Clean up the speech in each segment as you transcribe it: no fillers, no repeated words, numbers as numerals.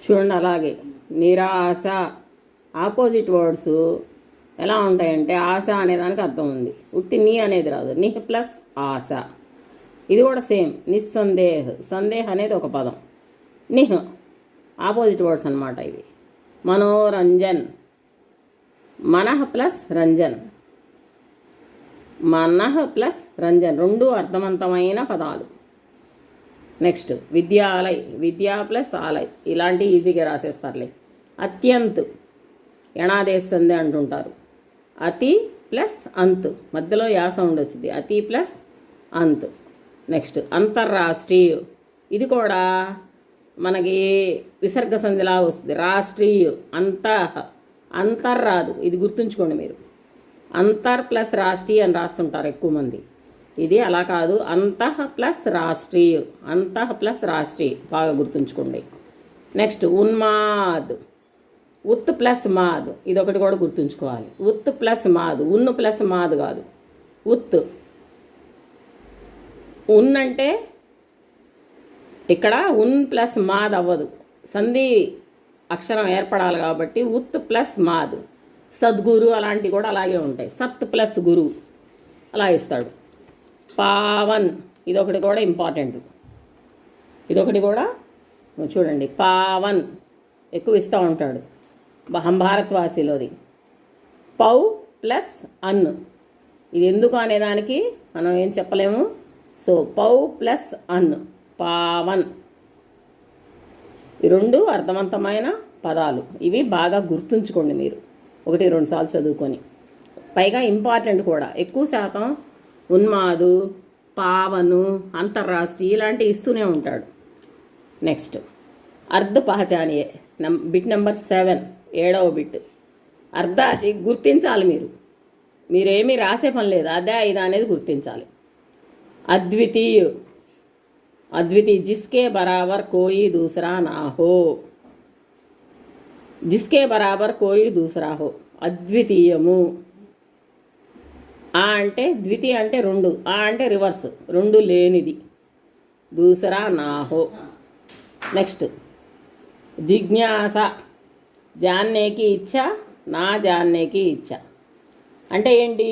చూడండి. అలాగే నిరాశ ఆపోజిట్ వర్డ్స్ ఎలా ఉంటాయంటే ఆశ అనేదానికి అర్థం ఉంది, ఉట్టి నీ అనేది రాదు, నిహ్ ప్లస్ ఆశ. ఇది కూడా సేమ్, నిస్సందేహ్. సందేహ్ అనేది ఒక పదం, నిహ్ ఆపోజిట్ వర్డ్స్ అనమాట ఇవి. మనోరంజన్, మనః ప్లస్ రంజన్, మనః ప్లస్ రంజన్, రెండు అర్థవంతమైన పదాలు. నెక్స్ట్ విద్యాలయ్, విద్యా ప్లస్ ఆలయ్, ఇలాంటి ఈజీగా రాసేస్తారులే. అత్యంత్ ఎణాదేశంది అంటుంటారు, అతి ప్లస్ అంత్, మధ్యలో యా సౌండ్ వచ్చింది, అతి ప్లస్ అంత్. నెక్స్ట్ అంతర్రాష్ట్రీయ, ఇది కూడా మనకి విసర్గ సంధిలా వస్తుంది, రాష్ట్రీయ. అంతర్ రాదు, ఇది గుర్తుంచుకోండి మీరు. అంతర్ ప్లస్ రాష్ట్రీయ అని రాస్తుంటారు ఎక్కువ మంది, ఇది అలా కాదు, అంతః ప్లస్ రాష్ట్రీయ, అంతః ప్లస్ రాష్ట్రీయ, బాగా గుర్తుంచుకోండి. నెక్స్ట్ ఉన్మాద్, ఉత్ ప్లస్ మాద్, ఇది ఒకటి కూడా గుర్తుంచుకోవాలి. ఉత్ ప్లస్ మాద్, ఉన్ ప్లస్ మాద్ కాదు, ఉత్. ఉన్ అంటే ఇక్కడ ఉన్ ప్లస్ మాద్ అవ్వదు, సంధి అక్షరం ఏర్పడాలి కాబట్టి ఉత్ ప్లస్ మాద్. సద్గురు అలాంటివి కూడా అలాగే ఉంటాయి, సత్ ప్లస్ గురు అలా ఇస్తాడు. పావన్, ఇదొకటి కూడా ఇంపార్టెంట్, ఇదొకటి కూడా చూడండి. పావన్ ఎక్కువ ఇస్తూ ఉంటాడు భారత్వాసిలోది. పౌ ప్లస్ అన్, ఇది ఎందుకు అనేదానికి మనం ఏం చెప్పలేము. సో పౌ ప్లస్ అన్, పావన్. ఈ రెండు అర్థవంతమైన పదాలు, ఇవి బాగా గుర్తుంచుకోండి మీరు, 1-2 సార్లు చదువుకొని. పైగా ఇంపార్టెంట్ కూడా, ఎక్కువ శాతం ఉన్మాదు, పావను, అంతర్రాష్ట్రీయ ఇలాంటివి ఇస్తూనే ఉంటాడు. నెక్స్ట్ అర్ధ పహచానియే, బిట్ నెంబర్ 7, 7వ బిట్. అర్ధాది గుర్తించాలి మీరు, మీరేమీ రాసే పని లేదు, అదే ఇది అనేది గుర్తించాలి. అద్వితీయ, అద్వితీయ జిస్కే బరాబర్ కోయి దూసరా నా హో, జిస్కే బరాబర్ కోయి దూసరా హో, అద్వితీయము. ఆ అంటే ద్వితీయ అంటే రెండు, ఆ అంటే రివర్స్, రెండు లేనిది, దూసరా నా హో. నెక్స్ట్ జిజ్ఞాస, జాన్నేకి ఇచ్చా, నా జాన్నేకి ఇచ్చా. అంటే ఏంటి?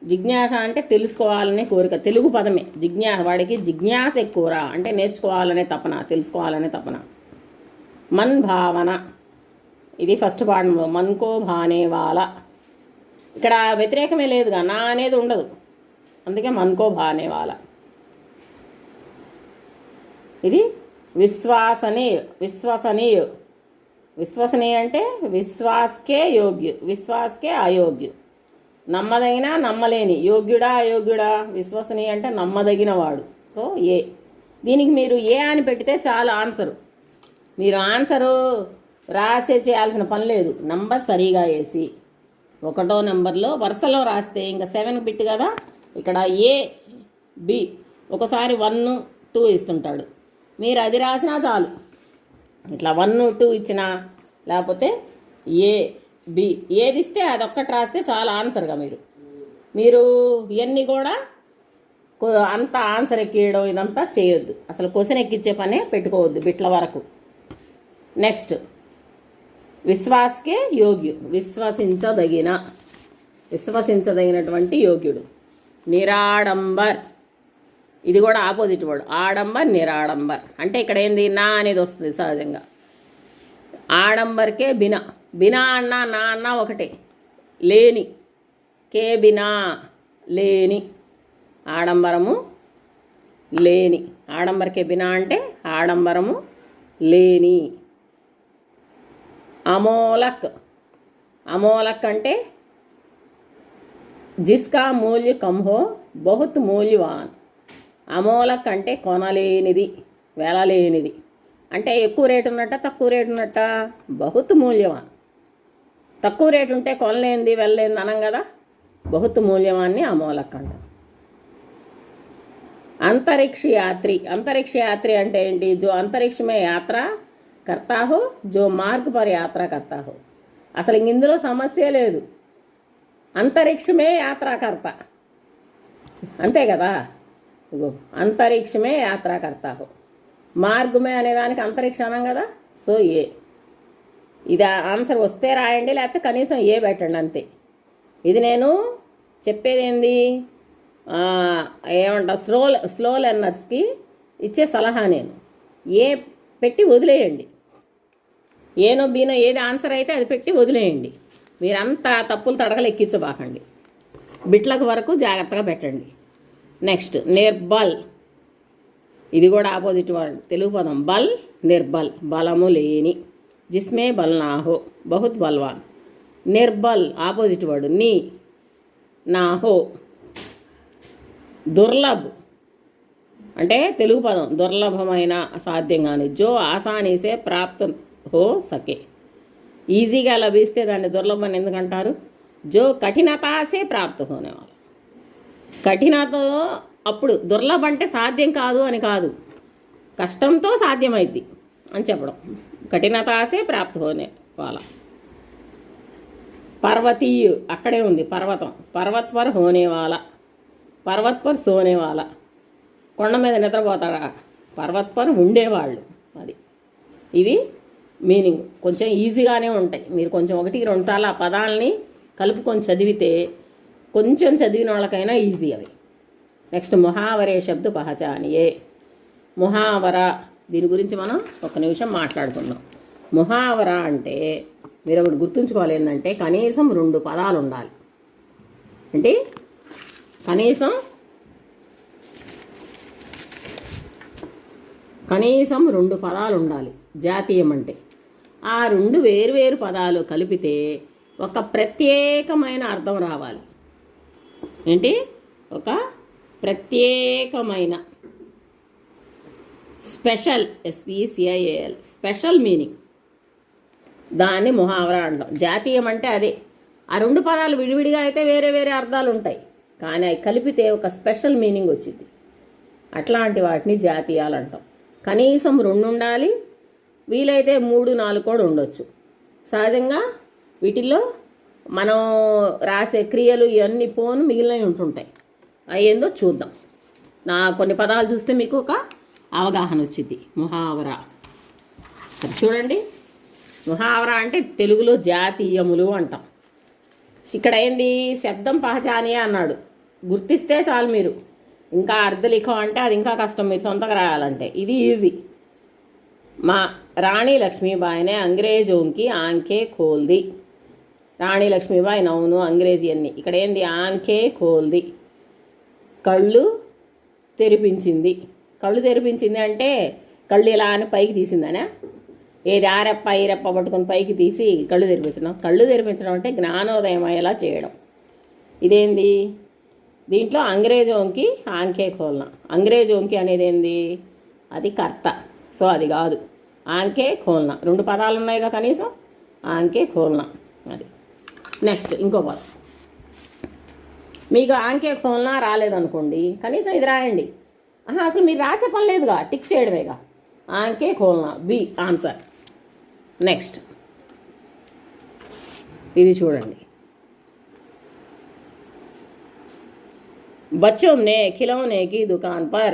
జిజ్ఞాస అంటే తెలుసుకోవాలనే కోరిక, తెలుగు పదమే జిజ్ఞాస. వాడికి జిజ్ఞాస ఎక్కువరా అంటే నేర్చుకోవాలనే తపన, తెలుసుకోవాలనే తపన. మన్ భావన, ఇది ఫస్ట్ పాఠంలో, మన్కో భానేవాల. ఇక్కడ వ్యతిరేకమే లేదుగా, నా అనేది ఉండదు, అందుకే మన్కో భానేవాల. ఇది విశ్వాసనీయ, విశ్వసనీయ. విశ్వసనీయ అంటే విశ్వాస్కే యోగ్యు, విశ్వాస్కే అయోగ్యు. నమ్మదగిన నమ్మలేని, యోగ్యుడా అయోగ్యుడా. విశ్వసనీయ అంటే నమ్మదగిన వాడు. సో ఏ, దీనికి మీరు ఏ అని పెడితే చాలు ఆన్సరు. మీరు ఆన్సరు రాసే చేయాల్సిన పని లేదు, నంబర్ సరిగా వేసి 1వ నెంబర్లో వరుసలో రాస్తే ఇంకా 7 బిట్ కదా, ఇక్కడ ఏ బి ఒకసారి 1, 2 ఇస్తుంటాడు, మీరు అది రాసినా చాలు. ఇట్లా 1, 2 ఇచ్చినా, లేకపోతే ఏ బి ఏది ఇస్తే అదొక్కటి రాస్తే చాలా ఆన్సర్గా మీరు ఇవన్నీ కూడా అంత ఆన్సర్ ఎక్కియడం ఇదంతా చేయొద్దు, అసలు క్వశ్చన్ ఎక్కించే పనే పెట్టుకోవద్దు బిట్ల వరకు. నెక్స్ట్ విశ్వాస్కే యోగ్యు, విశ్వసించదగిన, విశ్వసించదగినటువంటి యోగ్యుడు. నిరాడంబర్, ఇది కూడా ఆపోజిట్ వర్డ్, ఆడంబర్ నిరాడంబర్. అంటే ఇక్కడ ఏంది, నా అనేది వస్తుంది సహజంగా. ఆడంబర్కే బినా, బినా అన్నా నా అన్నా ఒకటే, లేని. కే బినా లేని, ఆడంబరము లేని. ఆడంబర్కే బినా అంటే ఆడంబరము లేని. అమోలక్, అమోలక్ అంటే జిస్కా మూల్య కమ్ హో బహుత్ మూల్యవాన్. అమోలక్ అంటే కొనలేనిది, వెలలేనిది. అంటే ఎక్కువ రేటు ఉన్నట్ట తక్కువ రేటు ఉన్నట్ట, బహుత్ మూల్యవాన్. తక్కువ రేటు ఉంటే కొనలేనిది వెళ్ళలేనిది అనం కదా, బహుత్ మూల్యవాన్ని అమోలక్ అంట. అంతరిక్ష యాత్రి, అంతరిక్ష యాత్రి అంటే ఏంటి? జో అంతరిక్షమే యాత్ర करता हो, जो మార్గ్ పర్ యాత్ర करता हो. అసలు ఇందులో సమస్య లేదు, అంతరిక్షమే యాత్రాకర్త, అంతే కదా. ఇగో అంతరిక్షమే యాత్రాకర్త హో, మార్గమే అనేదానికి అంతరిక్ష అనం కదా. సో ఏ. ఇది ఆన్సర్ వస్తే రాయండి, లేకపోతే కనీసం ఏ పెట్టండి అంతే. ఇది నేను చెప్పేది ఏంది, ఏమంటారు, స్లో లెర్నర్స్కి ఇచ్చే సలహా. నేను ఏ పెట్టి వదిలేయండి, ఏనో బీనో ఏది ఆన్సర్ అయితే అది పెట్టి వదిలేయండి. మీరంతా తప్పులు తడకలు ఎక్కించబాకండి, బిట్లకు వరకు జాగ్రత్తగా పెట్టండి. నెక్స్ట్ నిర్బల్, ఇది కూడా ఆపోజిట్ వర్డ్, తెలుగు పదం. బల్ నిర్బల్, బలము లేని. జిస్మే బల్ నా హో, బహుత్ బల్వాన్. నిర్బల్ ఆపోజిట్ వర్డ్ నీ, నా హో. దుర్లభ్ అంటే తెలుగు పదం, దుర్లభమైన, అసాధ్యం కానీ. జో ఆసానీసే ప్రాప్త హో సకే, ఈజీగా లభిస్తే దాన్ని దుర్లభం అని ఎందుకంటారు? జో కఠినతాసే ప్రాప్త హోనే వాళ్ళ. కఠినతో అప్పుడు దుర్లభం అంటే సాధ్యం కాదు అని కాదు, కష్టంతో సాధ్యమైద్ది అని చెప్పడం. కఠినతాసే ప్రాప్త హోనే వాళ్ళ. పర్వతీయ అక్కడే ఉంది పర్వతం, పర్వత్ పర్ హోనే వాళ్ళ, పర్వత్ పర్ సోనే వాళ్ళ. కొండ మీద నిద్రపోతాడా, పర్వత్ పర్ ఉండేవాళ్ళు. అది ఇవి మీనింగ్ కొంచెం ఈజీగానే ఉంటాయి. మీరు కొంచెం 1-2 సార్లు ఆ పదాలని కలుపుకొని చదివితే కొంచెం చదివిన వాళ్ళకైనా ఈజీ అవి. నెక్స్ట్ ముహావరే శబ్ద పహచానియే. ముహావర, దీని గురించి మనం ఒక నిమిషం మాట్లాడుకుందాం. ముహావర అంటే మీరు ఒకటి గుర్తుంచుకోవాలి, ఏంటంటే కనీసం 2 పదాలు ఉండాలి. అంటే కనీసం 2 పదాలు ఉండాలి జాతీయం అంటే. ఆ 2 వేరువేరు పదాలు కలిపితే ఒక ప్రత్యేకమైన అర్థం రావాలి. ఏంటి? ఒక ప్రత్యేకమైన స్పెషల్, SPECIAL, స్పెషల్ మీనింగ్. దాన్ని ముహావరా అంటాం. జాతీయం అంటే అదే. ఆ 2 పదాలు విడివిడిగా అయితే వేరే వేరే అర్థాలు ఉంటాయి, కానీ అవి కలిపితే ఒక స్పెషల్ మీనింగ్ వచ్చింది. అట్లాంటి వాటిని జాతీయాలు అంటాం. కనీసం 2 ఉండాలి, వీలైతే 3-4 కూడా ఉండొచ్చు. సహజంగా వీటిల్లో మనం రాసే క్రియలు ఇవన్నీ పోను మిగిలినవి ఉంటుంటాయి. అవి ఏందో చూద్దాం. నా కొన్ని పదాలు చూస్తే మీకు ఒక అవగాహన వచ్చింది. ముహావరా చూడండి. ముహావరా అంటే తెలుగులో జాతీయములు అంటాం. ఇక్కడ ఏంది, శబ్దం పహచానియే అన్నాడు, గుర్తిస్తే చాలు మీరు. ఇంకా అర్ధలిఖం అంటే అది ఇంకా కష్టం, మీరు సొంతంగా రాయాలంటే. ఇది ఈజీ. మా రాణి లక్ష్మీబాయినే అంగ్రేజోంకి ఆంఖే ఖోల్ది. రాణి లక్ష్మీబాయి నౌను, అంగ్రేజీ అన్ని. ఇక్కడ ఏంది, ఆంఖే ఖోల్ది, కళ్ళు తెరిపించింది. కళ్ళు తెరిపించింది అంటే కళ్ళు ఇలా అని పైకి తీసిందనే. ఏది ఆరెప్ప ఈరెప్ప పట్టుకొని పైకి తీసి కళ్ళు తెరిపించడం. కళ్ళు తెరిపించడం అంటే జ్ఞానోదయం అయ్యేలా చేయడం. ఇదేంది, దీంట్లో అంగ్రేజోంకి ఆంఖే ఖోల్నా. అంగ్రేజోంకి అనేది ఏంది, అది కర్త. సో అది కాదు, ఆంఖే ఖోల్నా. 2 పదాలు ఉన్నాయిగా కనీసం, ఆంఖే ఖోల్నా అది. నెక్స్ట్ ఇంకో పదం. మీకు ఆంఖే ఖోల్నా రాలేదనుకోండి, కనీసం ఇది రాయండి. అసలు మీరు రాసే పని లేదుగా, టిక్ చేయడమేగా. ఆంఖే ఖోల్నా, బి ఆన్సర్. నెక్స్ట్ ఇది చూడండి. बच्चों ने खिलौने की दुकान पर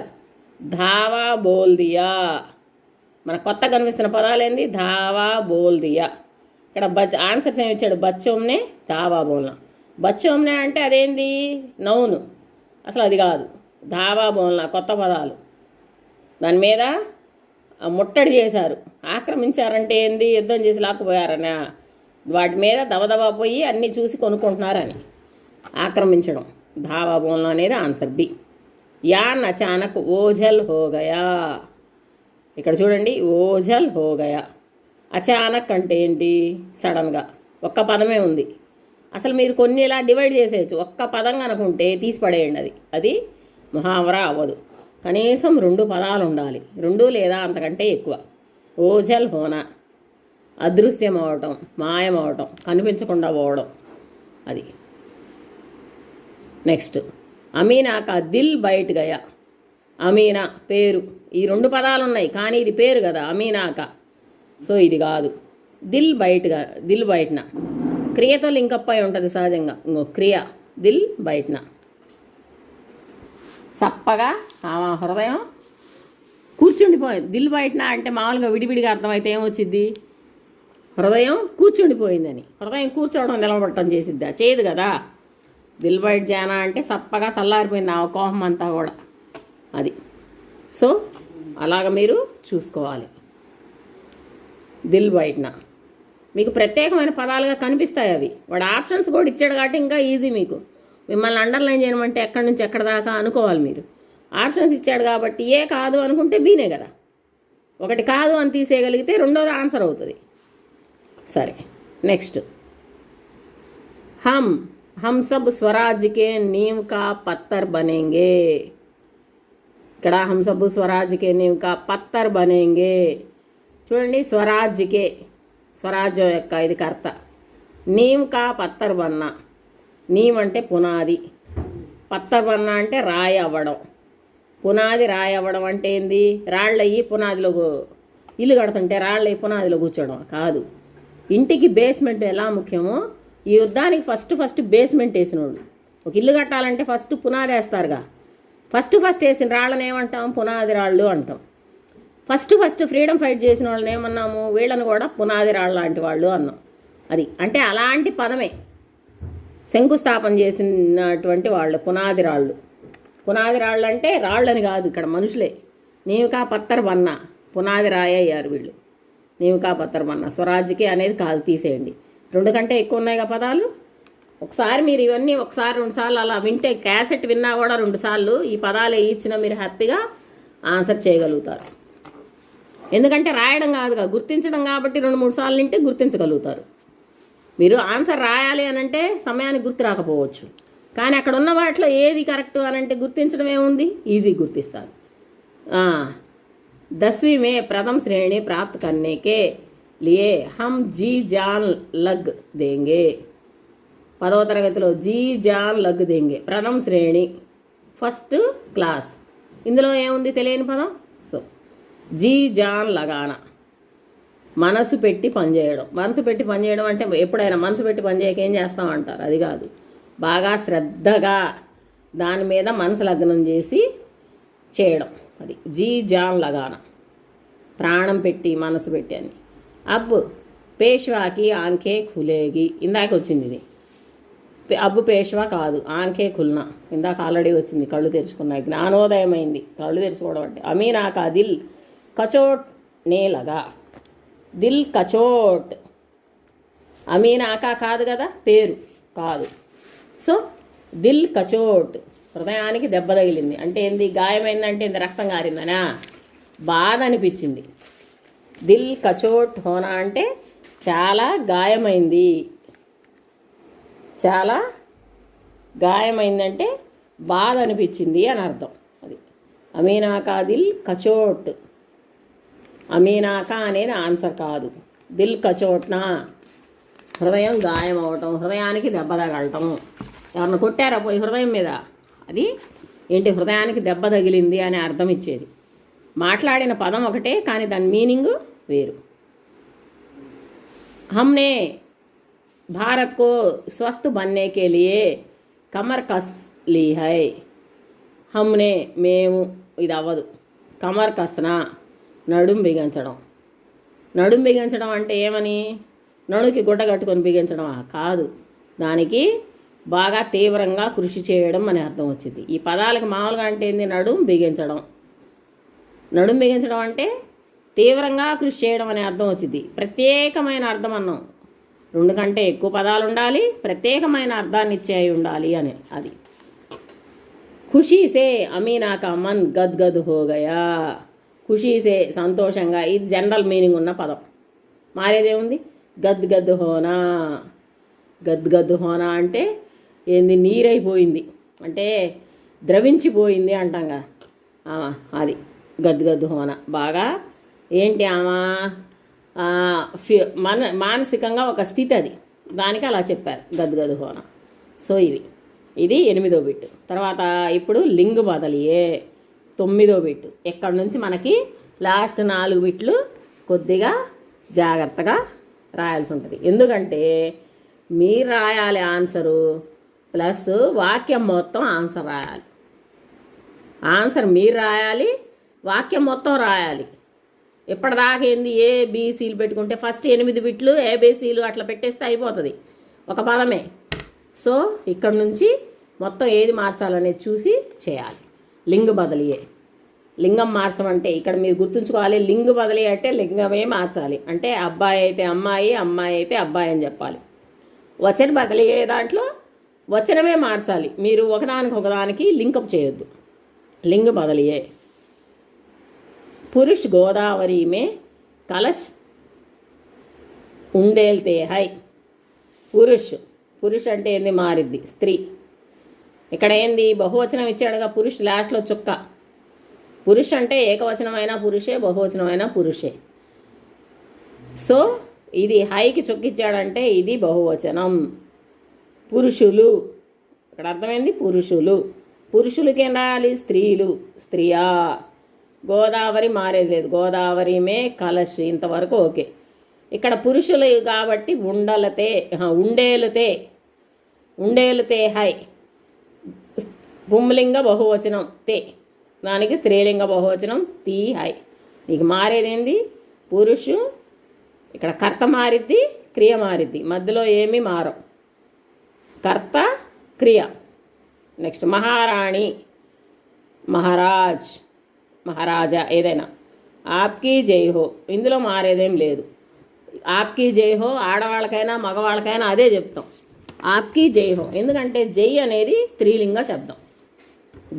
धावा बोल दिया. మన కొత్తగా కనిపిస్తున్న పదాలేంది, ధావా బోల్ దియా. ఇక్కడ ఆన్సర్స్ ఏమి ఇచ్చాడు, బచ్చోమ్నే ధావా బోల్నా. బచ్చోమ్నే అంటే అదేంది, నౌను. అసలు అది కాదు, ధావా బోల్నా కొత్త పదాలు. దాని మీద ముట్టడి చేశారు. ఆక్రమించారంటే ఏంది, యుద్ధం చేసి లాక్కుపోయారనా. వాటి మీద దబదబా పోయి అన్నీ చూసి కొనుక్కుంటున్నారని. ఆక్రమించడం, ధావా బోల్నా అనేది ఆన్సర్ బి. యాన్ అచానక్ ఓఝల్ హోగయా. ఇక్కడ చూడండి, ఓఝల్ హోగయా. అచానక్ అంటే ఏంటి, సడన్గా. ఒక్క పదమే ఉంది. అసలు మీరు కొన్ని ఇలా డివైడ్ చేసేయచ్చు. ఒక్క పదంగా అనుకుంటే తీసి పడేయండి, అది ముహావరా అవ్వదు. కనీసం 2 పదాలు ఉండాలి, 2 లేదా అంతకంటే ఎక్కువ. ఓఝల్ హోనా, అదృశ్యం అవటం, మాయమవటం, కనిపించకుండా పోవడం అది. నెక్స్ట్ అమీనా కా దిల్ బయట గయా. అమీనా పేరు. ఈ 2 పదాలు ఉన్నాయి, కానీ ఇది పేరు కదా, అమీనాక. సో ఇది కాదు, దిల్ బయటగా, దిల్ బయటన. క్రియతో లింకప్ అయి ఉంటుంది సహజంగా. ఇంకో క్రియ, దిల్ బయటన. చప్పగా ఆమె హృదయం కూర్చుండిపోయింది. దిల్ బయటన అంటే మామూలుగా విడివిడిగా అర్థమైతే ఏమొచ్చింది? హృదయం కూర్చుండిపోయిందని. హృదయం కూర్చోవడం నిలబడటం చేసిద్దా? చేయదు కదా. దిల్ బయట జానా అంటే సప్పగా చల్లారిపోయింది ఆ కోపం అంతా కూడా. అది సో అలాగ మీరు చూసుకోవాలి. దిల్ బయటన మీకు ప్రత్యేకమైన పదాలుగా కనిపిస్తాయి అవి. వాడు ఆప్షన్స్ కూడా ఇచ్చాడు కాబట్టి ఇంకా ఈజీ మీకు. మిమ్మల్ని అండర్లైన్ చేయమంటే ఎక్కడి నుంచి ఎక్కడి దాకా అనుకోవాలి మీరు. ఆప్షన్స్ ఇచ్చాడు కాబట్టి ఏ కాదు అనుకుంటే బీనే కదా. ఒకటి కాదు అని తీసేయగలిగితే రెండోది ఆన్సర్ అవుతుంది. సరే నెక్స్ట్ हम सब स्वराज के नींव का पत्थर बनेंगे. ఇక్కడ हम सब स्वराज के नींव का पत्थर बनेंगे. చూడండి, స్వరాజ్యం యొక్క ఇది కర్త. నీమ్ కా పత్తర్ బన్నా. నీమ్ అంటే పునాది, పత్తర్ బన్నా అంటే రాయి అవ్వడం. పునాది రాయి అవ్వడం అంటే ఏంది? రాళ్ళయ్యి పునాదిలో ఇల్లు కడుతుంటే రాళ్ళయ్యి పునాదిలో కూర్చోవడం కాదు. ఇంటికి బేస్మెంట్ ఎలా ముఖ్యమో ఈ యుద్ధానికి ఫస్ట్ బేస్మెంట్ వేసినోడు. ఒక ఇల్లు కట్టాలంటే ఫస్ట్ పునాది వేస్తారుగా. ఫస్ట్ వేసిన రాళ్ళని ఏమంటాం? పునాది రాళ్ళు అంటాం. ఫస్ట్ ఫ్రీడమ్ ఫైట్ చేసిన వాళ్ళని ఏమన్నాము? వీళ్ళని కూడా పునాది రాళ్ళు లాంటి వాళ్ళు అన్నాం. అది అంటే అలాంటి పదమే. శంకుస్థాపన చేసినటువంటి వాళ్ళు పునాది రాళ్ళు. పునాది రాళ్ళు అంటే రాళ్ళని కాదు, ఇక్కడ మనుషులే. నీవుకా పత్తర్ బన్నా, పునాది రాయి అయ్యారు వీళ్ళు. నీవుకా పత్తర్ బన్నా. స్వరాజ్యకి అనేది కాదు, తీసేయండి. 2 కంటే ఎక్కువ ఉన్నాయిగా పదాలు. ఒకసారి మీరు ఇవన్నీ ఒకసారి 2 సార్లు అలా వింటే, క్యాసెట్ విన్నా కూడా 2 సార్లు ఈ పదాలు ఇచ్చినా మీరు హ్యాపీగా ఆన్సర్ చేయగలుగుతారు. ఎందుకంటే రాయడం కాదుగా, గుర్తించడం కాబట్టి 2-3 సార్లు వింటే గుర్తించగలుగుతారు. మీరు ఆన్సర్ రాయాలి అనంటే సమయానికి గుర్తు రాకపోవచ్చు, కానీ అక్కడ ఉన్న వాటిలో ఏది కరెక్ట్ అనంటే గుర్తించడం ఏముంది? ఈజీ గుర్తిస్తారు. 10वीं में प्रथम श्रेणी प्राप्त करने के लिए हम जी जान लग देंगे. 10వ తరగతిలో జీ జాన్ లగ్ దేంగే, ప్రథమ శ్రేణి, ఫస్ట్ క్లాస్. ఇందులో ఏముంది తెలియని పదం? సో జీ జాన్ లగానా, మనసు పెట్టి పనిచేయడం. మనసు పెట్టి పనిచేయడం అంటే ఎప్పుడైనా మనసు పెట్టి పనిచేయక ఏం చేస్తామంటారు, అది కాదు. బాగా శ్రద్ధగా దాని మీద మనసు లగ్నం చేసి చేయడం, అది జీ జాన్ లగానా. ప్రాణం పెట్టి మనసు పెట్టి అని. అబ్ పేష్వాకి ఆంఖే ఖులేగి, ఇందాక వచ్చింది ఇది. అబ్బు పేష్వా కాదు, ఆంఖే ఖుల్నా ఇందాక ఆల్రెడీ వచ్చింది. కళ్ళు తెరుచుకున్నాయి, జ్ఞానోదయం అయింది. కళ్ళు తెరుచుకోవడం అంటే అమీనాకా దిల్ కచోట్ నేలగా. దిల్ కచోట్, అమీనాకా కాదు కదా, పేరు కాదు. సో దిల్ కచోట్, హృదయానికి దెబ్బ తగిలింది అంటే ఏంది? గాయమైందంటే ఏంది? రక్తం కారిందనా? బాధ అనిపించింది. దిల్ కచోట్ హోనా అంటే చాలా గాయమైంది. చాలా గాయమైందంటే బాధ అనిపించింది అని అర్థం. అది అమీనాకా దిల్ కచోట్. అమీనాకా అనేది ఆన్సర్ కాదు. దిల్ కచోట్నా, హృదయం గాయం అవటం, హృదయానికి దెబ్బ తగలటం. ఎవరిని కొట్టారా పోయి హృదయం మీద? అది ఏంటి? హృదయానికి దెబ్బ తగిలింది అని అర్థం ఇచ్చేది. మాట్లాడిన పదం ఒకటే కానీ దాని మీనింగ్ వేరు. हमने भारत को स्वस्थ बनने के लिए कमर कस ली है. हमने మేము, ఇది అవ్వదు. కమర్ కస్నా, నడుం బిగించడం. నడుం బిగించడం అంటే ఏమని? నడుకి గుడ్డ కట్టుకొని బిగించడమా? కాదు, దానికి బాగా తీవ్రంగా కృషి చేయడం అని అర్థం వచ్చింది. ఈ పదాలకు మామూలుగా అంటే ఏంది? నడుం బిగించడం. నడుం బిగించడం అంటే తీవ్రంగా కృషి చేయడం అనే అర్థం వచ్చింది. ప్రత్యేకమైన అర్థం అన్నాం. 2 కంటే ఎక్కువ పదాలు ఉండాలి, ప్రత్యేకమైన అర్థాన్ని ఇచ్చేవి ఉండాలి అని. అది ఖుషీసే అమీనాకా మన్ గద్గద్ హో గయా. ఖుషీసే సంతోషంగా, ఇది జనరల్ మీనింగ్ ఉన్న పదం. మారేదేముంది? గద్గద్ హోనా. గద్గద్ హోనా అంటే ఏంది? నీరైపోయింది అంటే ద్రవించిపోయింది అంటాం కదా, అది గద్గద్ హోనా. బాగా ఏంటి ఆమె మానసికంగా ఒక స్థితి, అది దానికి అలా చెప్పారు గద్గద్ హోనా. సో ఇది 8వ బిట్టు. తర్వాత ఇప్పుడు లింగ్ బదలియే 9వ బిట్టు. ఎక్కడి నుంచి మనకి లాస్ట్ 4 బిట్లు కొద్దిగా జాగ్రత్తగా రాయాల్సి ఉంటుంది. ఎందుకంటే మీరు రాయాలి ఆన్సరు ప్లస్ వాక్యం మొత్తం ఆన్సర్ రాయాలి. ఆన్సర్ మీరు రాయాలి, వాక్యం మొత్తం రాయాలి. ఇప్పటిదాకా ఏంది ఏబీసీలు పెట్టుకుంటే ఫస్ట్ 8 బిట్లు ఏబీసీలు అట్లా పెట్టేస్తే అయిపోతుంది ఒక పదమే. సో ఇక్కడ నుంచి మొత్తం ఏది మార్చాలనేది చూసి చేయాలి. లింగ బదిలీయే. లింగం మార్చమంటే ఇక్కడ మీరు గుర్తుంచుకోవాలి, లింగ బదిలీ అంటే లింగమే మార్చాలి. అంటే అబ్బాయి అయితే అమ్మాయి, అమ్మాయి అయితే అబ్బాయి అని చెప్పాలి. వచన బదిలీ దాంట్లో వచనమే మార్చాలి. మీరు ఒకదానికి లింకప్ చేయొద్దు. లింగ బదిలీయే. పురుష్ గోదావరి మే కలశ్ ఉండేల్తే హై. పురుష్ అంటే ఏంది? మారిద్ది, స్త్రీ. ఇక్కడ ఏంది? బహువచనం ఇచ్చాడుగా, పురుష్ లాస్ట్లో చుక్క. పురుష్ అంటే ఏకవచనమైన పురుషే, బహువచనమైన పురుషే. సో ఇది హైకి చొక్కిచ్చాడంటే ఇది బహువచనం. పురుషులు, ఇక్కడ అర్థమైంది పురుషులు. పురుషులకేం రాయాలి? స్త్రీలు, స్త్రీయా. గోదావరి మారేది లేదు, గోదావరి మే కలశ్, ఇంతవరకు ఓకే. ఇక్కడ పురుషులు కాబట్టి ఉండేలుతే హై. పుంలింగ బహువచనం తే, దానికి స్త్రీలింగ బహువచనం తీ హై. నీకు మారేదేంది? పురుషు. ఇక్కడ కర్త మారిద్ది, క్రియ మారిద్ది, మధ్యలో ఏమీ మారవు. కర్త క్రియ. నెక్స్ట్ మహారాణి, మహారాజ్, మహారాజా, ఏదైనా. ఆప్కి జై హో, ఇందులో మారేదేం లేదు. ఆప్కి జై హో ఆడవాళ్ళకైనా మగవాళ్ళకైనా అదే చెప్తాం, ఆప్కి జై హో. ఎందుకంటే జై అనేది స్త్రీలింగ శబ్దం.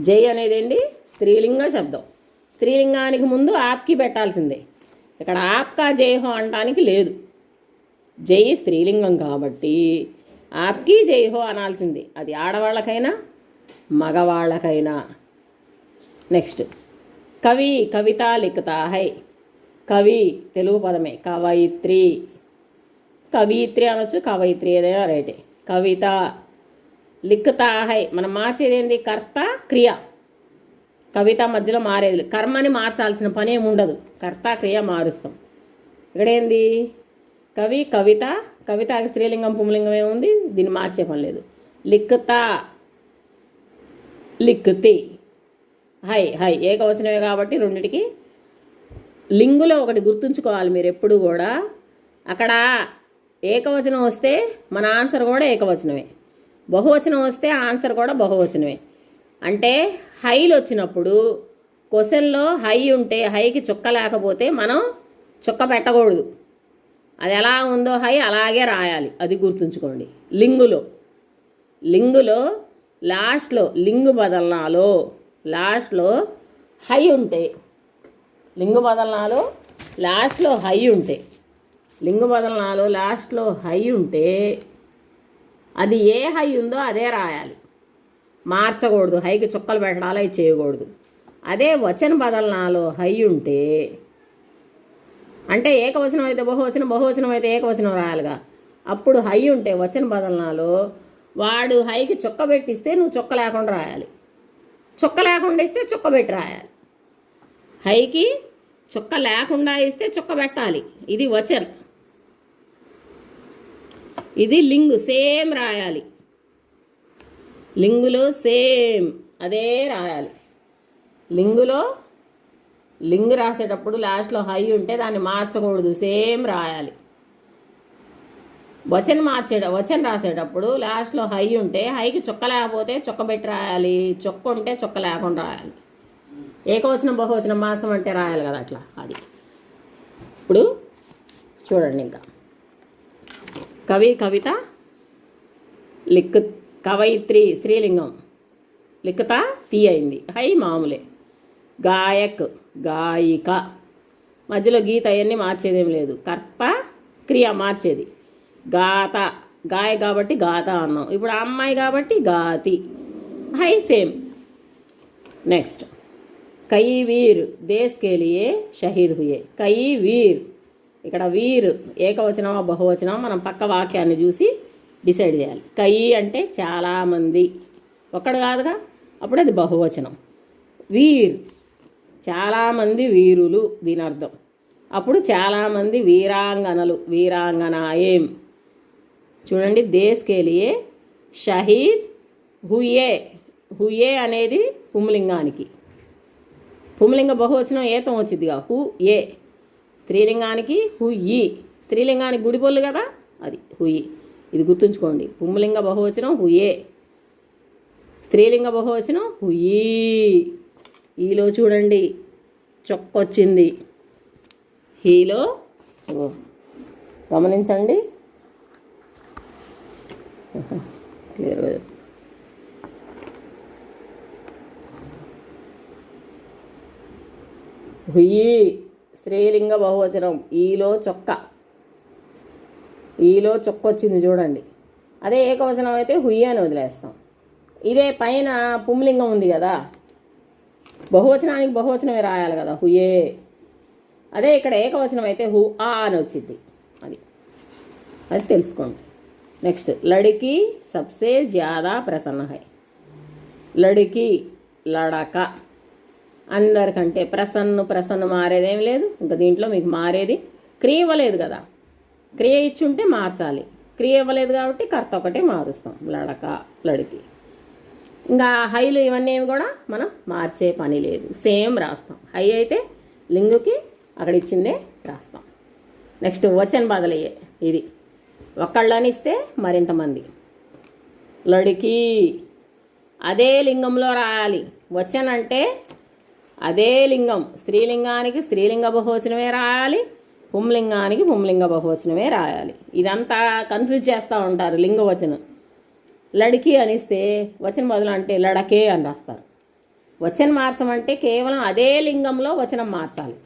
జై అనేది ఏంటి? స్త్రీలింగ శబ్దం. స్త్రీలింగానికి ముందు ఆప్కి పెట్టాల్సిందే. ఇక్కడ ఆప్కా జై హో అనటానికి లేదు. జై స్త్రీలింగం కాబట్టి ఆప్కి జై హో అనాల్సిందే, అది ఆడవాళ్ళకైనా మగవాళ్ళకైనా. నెక్స్ట్ కవి, కవిత లిఖతా హై. కవి తెలుగు పదమే, కవయిత్రి. కవియిత్రి అనొచ్చు, కవయిత్రి, ఏదైనా రైటే. కవిత లిఖతా హై, మనం మార్చేదేంది? కర్త క్రియ. కవిత మధ్యలో మారేది, కర్మని మార్చాల్సిన పని ఏమి ఉండదు, కర్త క్రియ మారుస్తాం. ఇక్కడేంది? కవి, కవిత. కవితకి స్త్రీలింగం పుంలింగం ఏముంది? దీన్ని మార్చే పని లేదు. లిఖతా, లిఖతి. హై, హై ఏకవచనమే కాబట్టి రెండిటికి. లింగులో ఒకటి గుర్తుంచుకోవాలి మీరు ఎప్పుడు కూడా, అక్కడ ఏకవచనం వస్తే మన ఆన్సర్ కూడా ఏకవచనమే, బహువచనం వస్తే ఆన్సర్ కూడా బహువచనమే. అంటే హైలు వచ్చినప్పుడు క్వశ్చన్లో హై ఉంటే హైకి చుక్క లేకపోతే మనం చుక్క పెట్టకూడదు. అది ఎలా ఉందో హై అలాగే రాయాలి, అది గుర్తుంచుకోండి. లింగులో లాస్ట్లో లింగు బదలనాలో లాస్ట్లో హై ఉంటే, లింగు బదలనాలో లాస్ట్లో హై ఉంటే, లింగు బదలనాలో లాస్ట్లో హై ఉంటే అది ఏ హై ఉందో అదే రాయాలి, మార్చకూడదు. హైకి చుక్కలు పెట్టడాలు అవి చేయకూడదు. అదే వచన బదలనాలో హై ఉంటే, అంటే ఏకవచనం అయితే బహువచనం, బహువచనం అయితే ఏకవచనం రాయాలిగా. అప్పుడు హై ఉంటే వచన బదలనాలో వాడు హైకి చుక్క పెట్టిస్తే నువ్వు చుక్క లేకుండా రాయాలి, చుక్క లేకుండా ఇస్తే చుక్క పెట్టి రాయాలి. హైకి చుక్క లేకుండా ఇస్తే చుక్క పెట్టాలి. ఇది వచన్, ఇది లింగు, సేమ్ రాయాలి. లింగులో సేమ్ అదే రాయాలి. లింగులో లింగు రాసేటప్పుడు లాస్ట్లో హై ఉంటే దాన్ని మార్చకూడదు, సేమ్ రాయాలి. వచన్ రాసేటప్పుడు లాస్ట్లో హై ఉంటే హైకి చుక్క లేకపోతే చుక్క పెట్టి రాయాలి, చుక్క ఉంటే చుక్క లేకుండా రాయాలి. ఏకవచనం బహువచనం మార్చం అంటే రాయాలి కదా, అట్లా. అది ఇప్పుడు చూడండి. ఇంకా కవి, కవిత, కవయిత్రి స్త్రీలింగం, లిఖత తీ అయింది, హై మామూలే. గాయక్, గాయిక, మధ్యలో గీత అవన్నీ మార్చేదేం లేదు. కర్త క్రియ మార్చేది. గాత, గాయ కాబట్టి గాత అన్నాం. ఇప్పుడు అమ్మాయి కాబట్టి గాతి, హై సేమ్. నెక్స్ట్ కయి వీర్ దేశ్ కే లియే షహీద్ హుయే. కయి వీర్, ఇక్కడ వీర్ ఏకవచనమా బహువచనమా మనం పక్క వాక్యాన్ని చూసి డిసైడ్ చేయాలి. కయి అంటే చాలామంది, ఒక్కడు కాదుగా, అప్పుడు అది బహువచనం. వీర్ చాలామంది వీరులు, దీని అర్థం. అప్పుడు చాలామంది వీరాంగనలు, వీరాంగనాయేం. చూడండి, దేశ్ కే లియే షహీద్ హుయే. హుయే అనేది పుంలింగానికి, పుంలింగ బహువచనం ఏతం వచ్చిందిగా హు ఏ. స్త్రీలింగానికి హుయి. స్త్రీలింగానికి గుడిపొల్లు కదా, అది హుయి. ఇది గుర్తుంచుకోండి. పుంలింగ బహువచనం హుయే, స్త్రీలింగ బహువచనం హుయి. ఈలో చూడండి చొక్కొచ్చింది. హీలో గమనించండి క్లియర్గా. హుయి స్త్రీలింగ బహువచనం. ఈలో చొక్క. ఈలో చొక్కొచ్చింది చూడండి. అదే ఏకవచనం అయితే హుయి అని వదిలేస్తాం. ఇదే పైన పుంలింగం ఉంది కదా, బహువచనానికి బహువచనమే రాయాలి కదా, హుయే. అదే ఇక్కడ ఏకవచనం అయితే హు ఆ అని వచ్చింది. అది అది తెలుసుకోండి. నెక్స్ట్ లడికి సబ్సే జ్యాదా ప్రసన్న హై. లడికి లడక అందరికంటే ప్రసన్న మారేదేం లేదు. ఇంకా దీంట్లో మీకు మారేది క్రియ ఇవ్వలేదు కదా, క్రియ ఇచ్చుంటే మార్చాలి. క్రియ ఇవ్వలేదు కాబట్టి కర్త ఒకటే మారుస్తాం, లడక లడికి. ఇంకా హైలు ఇవన్నీ కూడా మనం మార్చే పని లేదు, సేమ్ రాస్తాం. హై అయితే లింగుకి అక్కడ ఇచ్చిందే రాస్తాం. నెక్స్ట్ వచన్ బదలయ్యే. ఇది ఒకళ్ళని ఇస్తే మరింతమంది. లడికి అదే లింగంలో రాయాలి. వచన్ అంటే అదే లింగం. స్త్రీలింగానికి స్త్రీలింగ బహువచనమే రాయాలి, పుంలింగానికి పుంలింగ బహువచనమే రాయాలి. ఇదంతా కన్ఫ్యూజ్ చేస్తూ ఉంటారు లింగ వచనం. లడికి అనిస్తే వచనం బదులు అంటే లడకే అని రాస్తారు. వచనం మార్చమంటే కేవలం అదే లింగంలో వచనం మార్చాలి.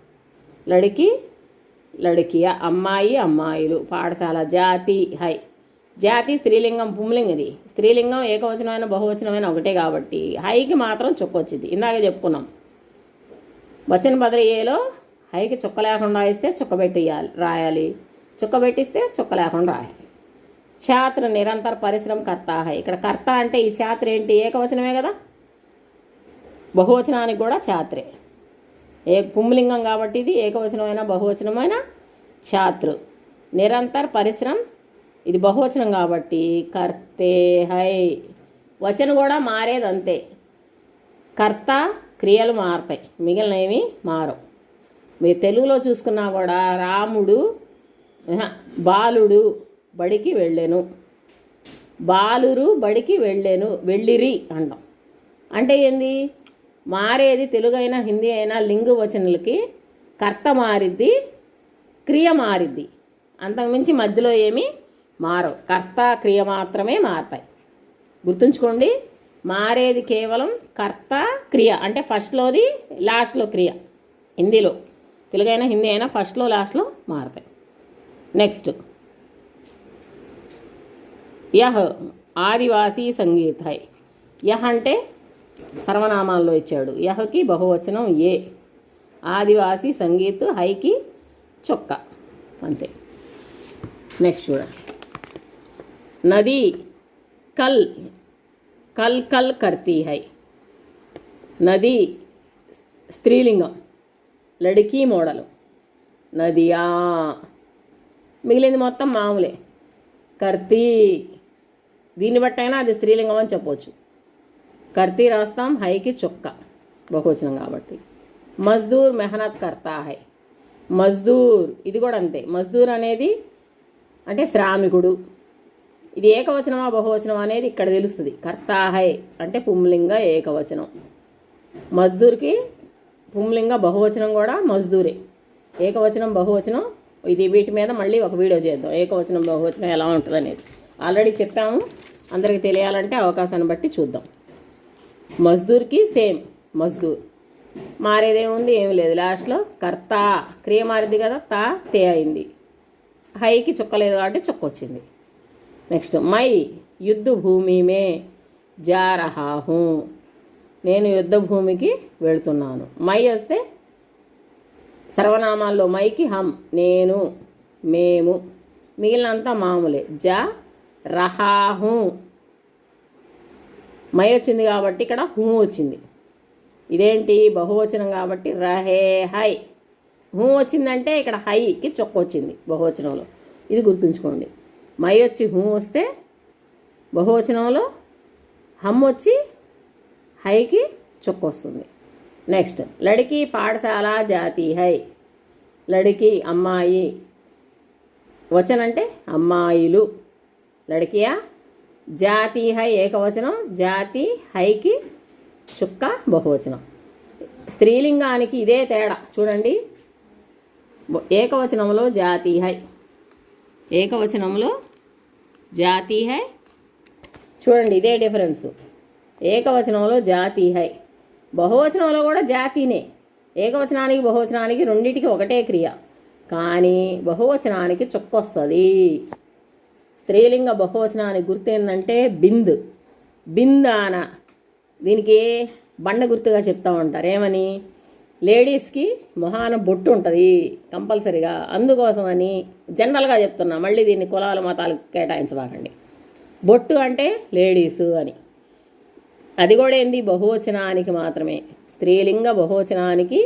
లడికి లడికియ, అమ్మాయి అమ్మాయిలు, పాఠశాల. జాతి హై. జాతి స్త్రీలింగం పుంలింగది. స్త్రీలింగం ఏకవచనమైన బహువచనమైన ఒకటే కాబట్టి హైకి మాత్రం చొక్కొచ్చింది. ఇందాక చెప్పుకున్నాం. వచన బదలయ్యేలో హైకి చుక్క లేకుండా ఇస్తే చుక్క పెట్టి రాయాలి, చుక్క పెట్టిస్తే చుక్క లేకుండా రాయాలి. ఛాత్ర నిరంతర పరిశ్రమ కర్త హై. ఇక్కడ కర్త అంటే ఈ ఛాత్ర ఏంటి, ఏకవచనమే కదా, బహువచనానికి కూడా ఛాత్రే. పుంలింగం కాబట్టి ఇది ఏకవచనమైన బహువచనమైన ఛాత్రు. నిరంతర పరిశ్రమ ఇది బహువచనం కాబట్టి కర్తే హై. వచనం కూడా మారేది అంతే, కర్త క్రియలు మారతాయి, మిగిలినవి మారవు. మీరు తెలుగులో చూసుకున్నా కూడా రాముడు బాలుడు బడికి వెళ్ళెను, బాలురు బడికి వెళ్ళెను, వెళ్ళిరి అంటాం. అంటే ఏంది, మారేది తెలుగు అయినా హిందీ అయినా లింగు వచనలకి కర్త మారిద్ది, క్రియ మారిద్ది, అంతకుమించి మధ్యలో ఏమీ మారవు. కర్త క్రియ మాత్రమే మారతాయి. గుర్తుంచుకోండి, మారేది కేవలం కర్త క్రియ. అంటే ఫస్ట్లోది లాస్ట్లో క్రియ. హిందీలో తెలుగు అయినా హిందీ అయినా ఫస్ట్లో లాస్ట్లో మారతాయి. నెక్స్ట్ యహ్ ఆదివాసీ సంగీత్ హై. యహ్ అంటే సర్వనామాల్లో ఇచ్చాడు. యహకి బహువచనం ఏ. ఆదివాసీ సంగీత్ హైకి చొక్క అంతే. నెక్స్ట్ చూడండి. నది కల్ కల్ కల్ కర్తీ హై. నది స్త్రీలింగం, లడికి మోడలు, నదియా. మిగిలింది మొత్తం మామూలే. కర్తీ దీన్ని బట్టైనా అది స్త్రీలింగం అని చెప్పవచ్చు. కర్తీ రాస్తాం, హైకి చొక్క బహువచనం కాబట్టి. మజ్దూర్ మెహనత్ కర్తా హై. మజ్దూర్ ఇది కూడా అంతే. మజ్దూర్ అనేది అంటే శ్రామికుడు. ఇది ఏకవచనమా బహువచనం అనేది ఇక్కడ తెలుస్తుంది. కర్తా హై అంటే పుంలింగ ఏకవచనం. మజ్దూర్కి పుంలింగ బహువచనం కూడా మజ్దూరే. ఏకవచనం బహువచనం ఇది వీటి మీద మళ్ళీ ఒక వీడియో చేద్దాం, ఏకవచనం బహువచనం ఎలా ఉంటుంది అనేది. ఆల్రెడీ చెప్పాము, అందరికీ తెలియాలంటే అవకాశాన్ని బట్టి చూద్దాం. మజ్దూర్కి సేమ్ మజ్దూర్. మారేదేముంది, ఏమి లేదు. లాస్ట్లో కర్త క్రియ మారింది కదా, తా తే అయింది. హైకి చుక్కలేదు కాబట్టి చుక్క వచ్చింది. నెక్స్ట్ మై యుద్ధ భూమి మే జా రహా హూ. నేను యుద్ధ భూమికి వెళుతున్నాను. మై వస్తే సర్వనామాల్లో మైకి హమ్ నేను మేము, మిగిలినంతా మామూలే. జా రహా హూ. మై వచ్చింది కాబట్టి ఇక్కడ హూ వచ్చింది. ఇదేంటి బహువచనం కాబట్టి రహే హై. హూ వచ్చిందంటే ఇక్కడ హైకి చొక్క వచ్చింది బహువచనంలో. ఇది గుర్తుంచుకోండి. మై వచ్చి హూ వస్తే బహువచనంలో హమ్ వచ్చి హైకి చొక్క వస్తుంది. నెక్స్ట్ లడికి పాఠశాల జాతి హై. లడికి అమ్మాయి, వచనం అంటే అమ్మాయిలు, లడికియా. జాతి హై ఏకవచనం, జాతి హైకి చుక్క బహువచనం. స్త్రీలింగానికి ఇదే తేడా చూడండి. ఏకవచనంలో జాతి హై, ఏకవచనంలో జాతి హై, చూడండి ఇదే డిఫరెన్స్. ఏకవచనంలో జాతి హై, బహువచనంలో కూడా జాతినే. ఏకవచనానికి బహువచనానికి రెండింటికి ఒకటే క్రియ, కానీ బహువచనానికి చుక్కొస్తుంది. స్త్రీలింగ బహువచనానికి గుర్తు ఏంటంటే బింద్, బిందాన. దీనికి బండ గుర్తుగా చెప్తా ఉంటారు. ఏమని? లేడీస్కి మొహాన బొట్టు ఉంటుంది కంపల్సరీగా, అందుకోసమని జనరల్గా చెప్తున్నా, మళ్ళీ దీన్ని కులాల మతాలు కేటాయించబాకండి. బొట్టు అంటే లేడీసు అని. అది కూడా ఏంది? బహువచనానికి మాత్రమే. స్త్రీలింగ బహువచనానికి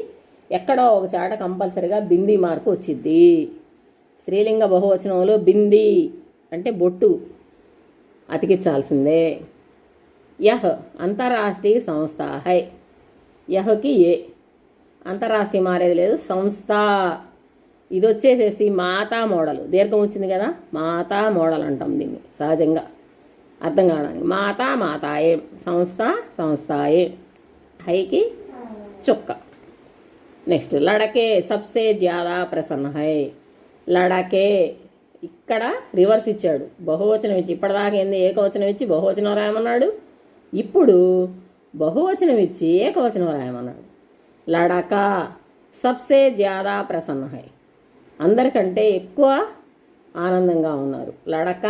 ఎక్కడో ఒక చాట కంపల్సరీగా బిందీ మార్కు వచ్చిద్ది. స్త్రీలింగ బహువచనంలో బిందీ అంటే బొట్టు అతికించాల్సిందే. యహ్ అంతర్రాష్ట్రీయ సంస్థ హై, యహ్కి ఏ, అంతర్రాష్ట్రీయ మారేది లేదు. సంస్థ ఇది వచ్చేసేసి మాతా మోడల్, దీర్ఘం వచ్చింది కదా, మాతా మోడల్ అంటాం దీన్ని సహజంగా అర్థం కావడానికి. మాతా మాతాయే, సంస్థ సంస్థాయే, హైకి చుక్క. నెక్స్ట్ లడకే సబ్సే జ్యాదా ప్రసన్న హై. లడకే ఇక్కడ రివర్స్ ఇచ్చాడు, బహువచనం ఇచ్చి. ఇప్పటిదాకా ఏంది? ఏకవచనం ఇచ్చి బహువచనం రాయమన్నాడు, ఇప్పుడు బహువచనం ఇచ్చి ఏకవచనం రాయమన్నాడు. లడక సబ్సే జ్యాదా ప్రసన్న హై, అందరికంటే ఎక్కువ ఆనందంగా ఉన్నారు. లడక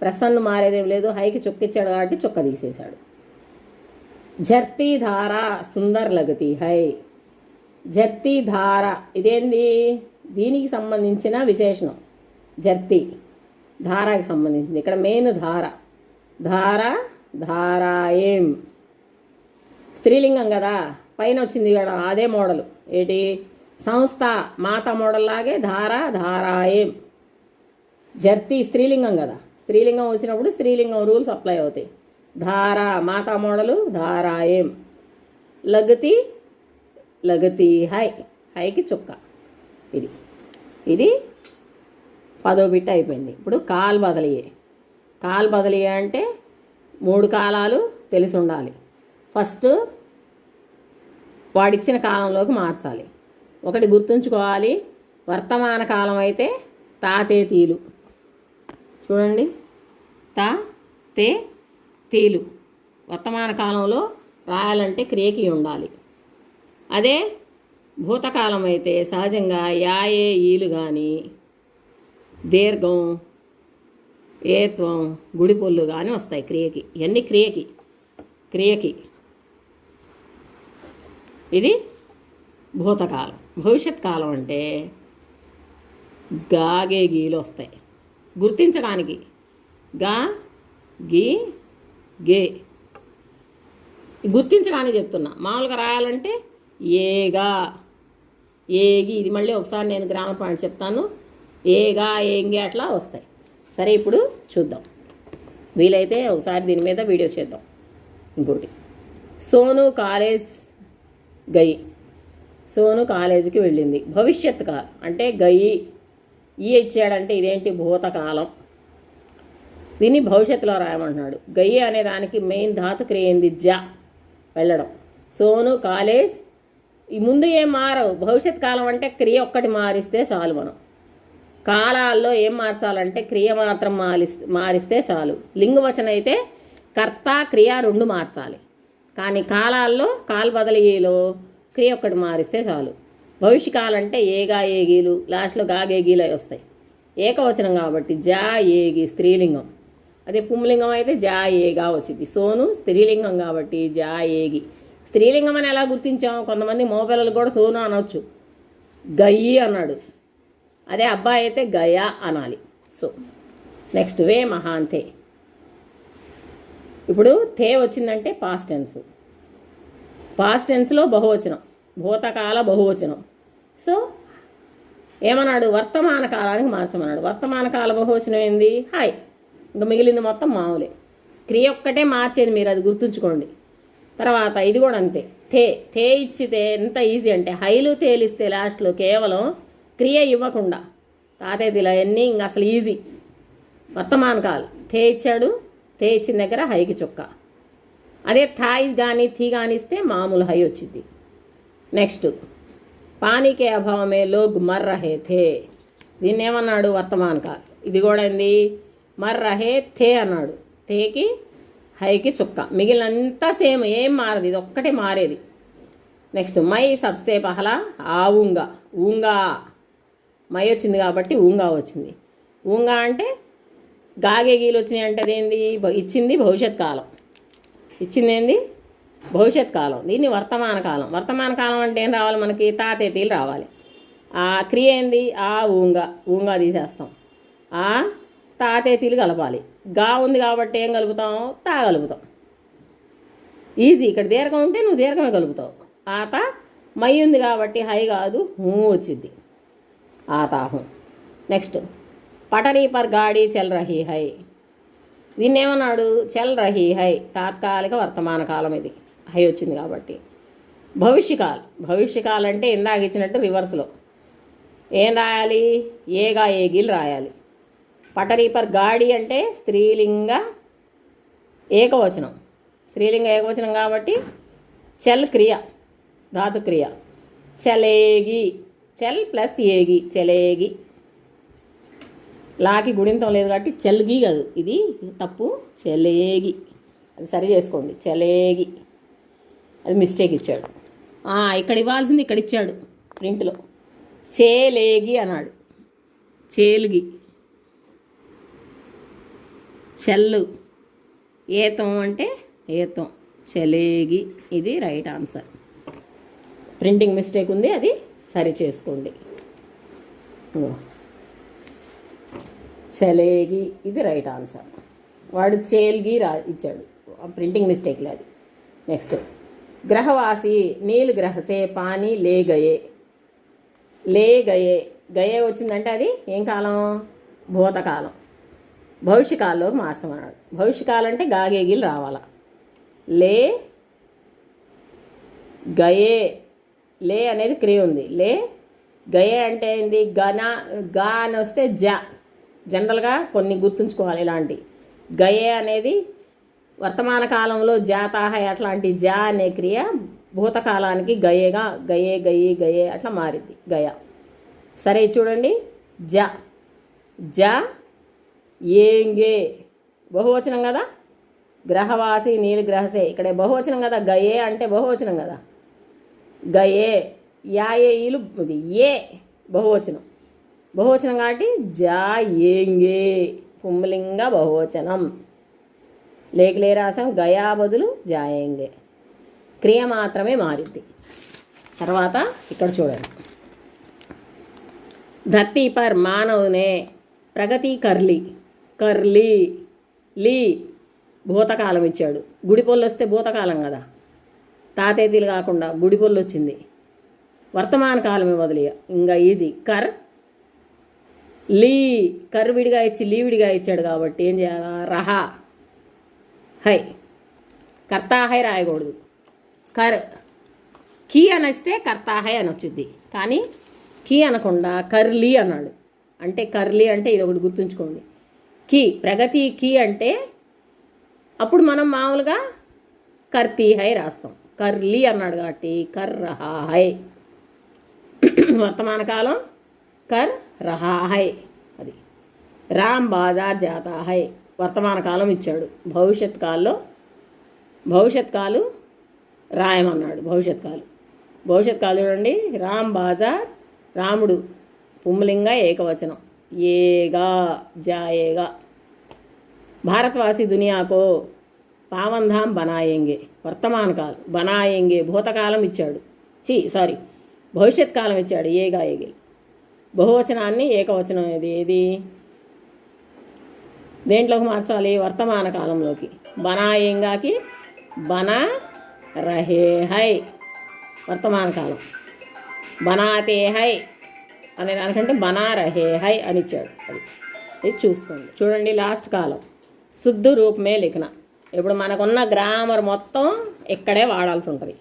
ప్రసన్న మారేదేం లేదు, హైకి చుక్కిచ్చాడు కాబట్టి చుక్క తీసేశాడు. జర్తీ ధార సుందర్ లగతి హై. జర్తీ ధార ఇదేంది? దీనికి సంబంధించిన విశేషణం. జర్తీ ధారాకి సంబంధించింది. ఇక్కడ మెయిన్ ధార. ధార ధారాయేం స్త్రీలింగం కదా, పైన వచ్చింది కదా అదే మోడల్. ఏంటి? సంస్థ మాతా మోడల్ లాగే ధార ధారాయేం. జర్తీ స్త్రీలింగం కదా, స్త్రీలింగం వచ్చినప్పుడు స్త్రీలింగం రూల్స్ అప్లై అవుతాయి. ధార మాతా మోడలు ధారాయేం. లగతి లగతి హై, హైకి చుక్క. ఇది ఇది 10వ బిట్ అయిపోయింది. ఇప్పుడు కాల్ బదలియే. కాల్ బదలియే అంటే 3 కాలాలు తెలిసి ఉండాలి. ఫస్ట్ వాడిచ్చిన కాలంలోకి మార్చాలి. ఒకటి గుర్తుంచుకోవాలి, వర్తమాన కాలం అయితే తాతే తీలు. చూడండి, తా తే తీలు వర్తమాన కాలంలో రాయాలంటే క్రియకి ఉండాలి. అదే భూతకాలం అయితే సహజంగా యాయే ఈలు కానీ దీర్ఘం ఏత్వం గుడిపొల్లు కానీ వస్తాయి క్రియకి. ఇవన్నీ క్రియకి. ఇది భూతకాలం. భవిష్యత్ కాలం అంటే గాగే గీలు వస్తాయి గుర్తించడానికి. గా గీ గే గుర్తించడానికి చెప్తున్నా. మామూలుగా రాయాలంటే ఏగా ఏగి. ఇది మళ్ళీ ఒకసారి నేను గ్రామర్ పాయింట్ చెప్తాను. ఏగా ఏంగే అట్లా వస్తాయి. సరే, ఇప్పుడు చూద్దాం. వీలైతే ఒకసారి దీని మీద వీడియో చేద్దాం. ఇంకోటి, సోను కాలేజ్ గయి. సోను కాలేజీకి వెళ్ళింది. భవిష్యత్ కాలం అంటే గయి. ఈ ఇచ్చాడంటే ఇదేంటి? భూతకాలం. దీన్ని భవిష్యత్తులో రాయమంటున్నాడు. గయి అనే దానికి మెయిన్ ధాతు క్రియ ఏంది? జ, వెళ్ళడం. సోను కాలేజ్. ఈ ముందు ఏం మారవు. భవిష్యత్ కాలం అంటే క్రియ ఒక్కటి మారిస్తే చాలు. మనం కాలాల్లో ఏం మార్చాలంటే క్రియ మాత్రం మారిస్తే చాలు. లింగవచనం అయితే కర్త క్రియ 2 మార్చాలి. కానీ కాలాల్లో కాల్ బదలీలో క్రియ ఒక్కటి మారిస్తే చాలు. భవిష్యకాలం అంటే ఏగా ఏగీలు, లాస్ట్లో గాగేగీలు అవి వస్తాయి. ఏకవచనం కాబట్టి జా ఏగి స్త్రీలింగం. అదే పుంలింగం అయితే జా ఏగా వచ్చింది. సోను స్త్రీలింగం కాబట్టి జా ఏగి. స్త్రీలింగం అని ఎలా గుర్తించాం? కొంతమంది మోపిల్లలు కూడా సోను అనొచ్చు. గయ్యి అన్నాడు. అదే అబ్బాయి అయితే గయా అనాలి. సో నెక్స్ట్ వే మహాంతే. ఇప్పుడు తే వచ్చిందంటే పాస్ట్ టెన్స్. పాస్ట్ టెన్స్లో బహువచనం, భూతకాల బహువచనం. సో ఏమన్నాడు? వర్తమాన కాలానికి మార్చమన్నాడు. వర్తమాన కాల బహువచనం ఏంది? హాయ్. ఇంకా మిగిలింది మొత్తం మామూలే. క్రియ ఒక్కటే మార్చేది, మీరు అది గుర్తుంచుకోండి. తర్వాత ఇది కూడా అంతే. తే తే ఇచ్చితే ఎంత ఈజీ అంటే హైలు తేలిస్తే లాస్ట్లో కేవలం క్రియ ఇవ్వకుండా తాతేదిలా అన్నీ ఇంక అసలు ఈజీ. వర్తమానకాలు తే ఇచ్చాడు, తే ఇచ్చిన దగ్గర హైకి చుక్క. అదే థాయి కానీ థీ కానీ ఇస్తే మామూలు హై వచ్చింది. నెక్స్ట్ పానీకే అభావమే లోగ్ మర్ రహే థే, దీన్ని ఏమన్నాడు వర్తమానకాలు. ఇది కూడా ఏంది మర్ రహే థే అన్నాడు, థేకి హైకి చుక్క, మిగిలినంతా సేమ్ ఏం మారదు, ఇది ఒక్కటే మారేది. నెక్స్ట్ మై సబ్సే పహలా ఆవుంగా, ఊంగా మై వచ్చింది కాబట్టి ఊంగా వచ్చింది. ఊంగా అంటే గాగే గీలు వచ్చినాయి అంటే అదేంది ఇచ్చింది భవిష్యత్ కాలం, ఇచ్చింది ఏంది భవిష్యత్ కాలం, దీన్ని వర్తమాన కాలం. వర్తమాన కాలం అంటే ఏం రావాలి మనకి తాతేతీలు రావాలి. ఆ క్రియ ఏంది ఆ ఊంగా, ఊంగా తీసేస్తాం, ఆ తాతేతీలు కలపాలి. గా ఉంది కాబట్టి ఏం కలుపుతాం తా కలుపుతాం. ఈజీ, ఇక్కడ దీర్ఘం ఉంటే నువ్వు దీర్ఘమే కలుపుతావు. ఆత మై ఉంది కాబట్టి హై కాదు హూ వచ్చింది, ఆతాహు. నెక్స్ట్ పటరీ పర్ గాడి చల్ రహీ హై, దీన్ని ఏమన్నాడు చల్ రహీ హై, తాత్కాలిక వర్తమాన కాలం, ఇది హై వచ్చింది కాబట్టి. భవిష్యకాల్, భవిష్యకాల్ అంటే ఇందాక ఇచ్చినట్టు రివర్స్లో ఏం రాయాలి ఏగా ఏగిల్ రాయాలి. పటరీ పర్ గాడి అంటే స్త్రీలింగ ఏకవచనం, స్త్రీలింగ ఏకవచనం కాబట్టి చల్ క్రియ ధాతు క్రియ, చలేగి చల్ ప్లస్ ఏగి చలేగి. లాకి గుణింతం లేదు కాబట్టి చల్గి కాదు, ఇది తప్పు చలేగి, అది సరి చేసుకోండి చలేగి, అది మిస్టేక్ ఇచ్చాడు. ఇక్కడ ఇవ్వాల్సింది ఇక్కడ ఇచ్చాడు ప్రింట్లో, చేలేగి అన్నాడు, చేలుగి. చల్లు ఏతం అంటే ఏతం, చలేగి, ఇది రైట్ ఆన్సర్. ప్రింటింగ్ మిస్టేక్ ఉంది, అది సరి చేసుకోండి. చలేగి ఇది రైట్ ఆన్సర్, వాడు చేల్గి ఇచ్చాడు, ప్రింటింగ్ మిస్టేక్ లేదు. నెక్స్ట్ గ్రహవాసి నీల్ గ్రహసే పానీ లే గయే, లే గయే, గయే వచ్చిందంటే అది ఏం కాలం భూతకాలం, భవిష్యకాలంలోకి మార్చమన్నాడు. భవిష్యకాలం అంటే గాగేగిలు రావాలా. లే గయే, లే అనేది క్రియ ఉంది, లే గయే అంటే ఏంది గన, గా అని వస్తే జ, జనరల్గా కొన్ని గుర్తుంచుకోవాలి ఇలాంటి. గయే అనేది వర్తమాన కాలంలో జాతాహ అట్లాంటి జా అనే క్రియ భూతకాలానికి గయేగా గయే గయి గయే అట్లా మారింది గయా. సరే చూడండి జ, జ ఏంగే బహువచనం కదా, గ్రహవాసి నీలి గ్రహసే ఇక్కడ బహువచనం కదా, గయే అంటే బహువచనం కదా, గయే యాయే ఈలు ఇది ఏ బహువచనం, బహువచనం కాబట్టి జా ఏంగే పుంలింగ బహువచనం, లేకలే రాసం గయా బదులు జాయేంగే, క్రియ మాత్రమే మారింది. తర్వాత ఇక్కడ చూడండి धरती पर मानव ने ప్రగతి కర్లీ, కర్లీ లీ భూతకాలం ఇచ్చాడు. గుడిపొల్లు వస్తే భూతకాలం కదా, తాతేతీలు కాకుండా గుడిపొల్లు వచ్చింది, వర్తమాన కాలమే వదిలియ ఇంకా ఈజీ. కర్ లీ, కర్ విడిగా ఇచ్చి లీ విడిగా ఇచ్చాడు కాబట్టి ఏం చేయాలా రహా హై, కర్తా హై రాయకూడదు. కర్ కీ అని వస్తే కర్తా హై అని వచ్చింది, కానీ కీ అనకుండా కర్లీ అన్నాడు. అంటే కర్లీ అంటే ఇది ఒకటి గుర్తుంచుకోండి, కీ ప్రగతి కీ అంటే అప్పుడు మనం మామూలుగా కర్తీ హై రాస్తాం, కర్లీ అన్నాడు కాబట్టి కర్ రహా హై, వర్తమాన కాలం కర్ రహా హై, అది రామ్ బాజార్ జాతా హై వర్తమాన కాలం ఇచ్చాడు. భవిష్యత్ కాలంలో భవిష్యత్ కాలు రాయమన్నాడు. భవిష్యత్ కాలు, భవిష్యత్ కాలు చూడండి రామ్ బాజార్, రాముడు పుంలింగ ఏకవచనం, ఏగా జాయేగా. భారతవాసి దునియాకో పావంధాం బనాయేంగే వర్తమాన కాలం, బనాయేంగే భూతకాలం ఇచ్చాడు, భవిష్యత్ కాలం ఇచ్చాడు, ఏగా ఏగే. బహువచనాన్ని ఏకవచనం ఏది దేంట్లోకి మార్చాలి వర్తమాన కాలంలోకి. బనాయేంగాకి బనా రహే హై వర్తమాన కాలం, బనాతే హై అనే దానికంటే బనా రహే హై అని ఇచ్చాడు. అది చూసుకోండి. చూడండి లాస్ట్ కాలం శుద్ధ రూపమే లిఖన. ఇప్పుడు మనకున్న గ్రామర్ మొత్తం ఇక్కడే వాడాల్సి ఉంటుంది.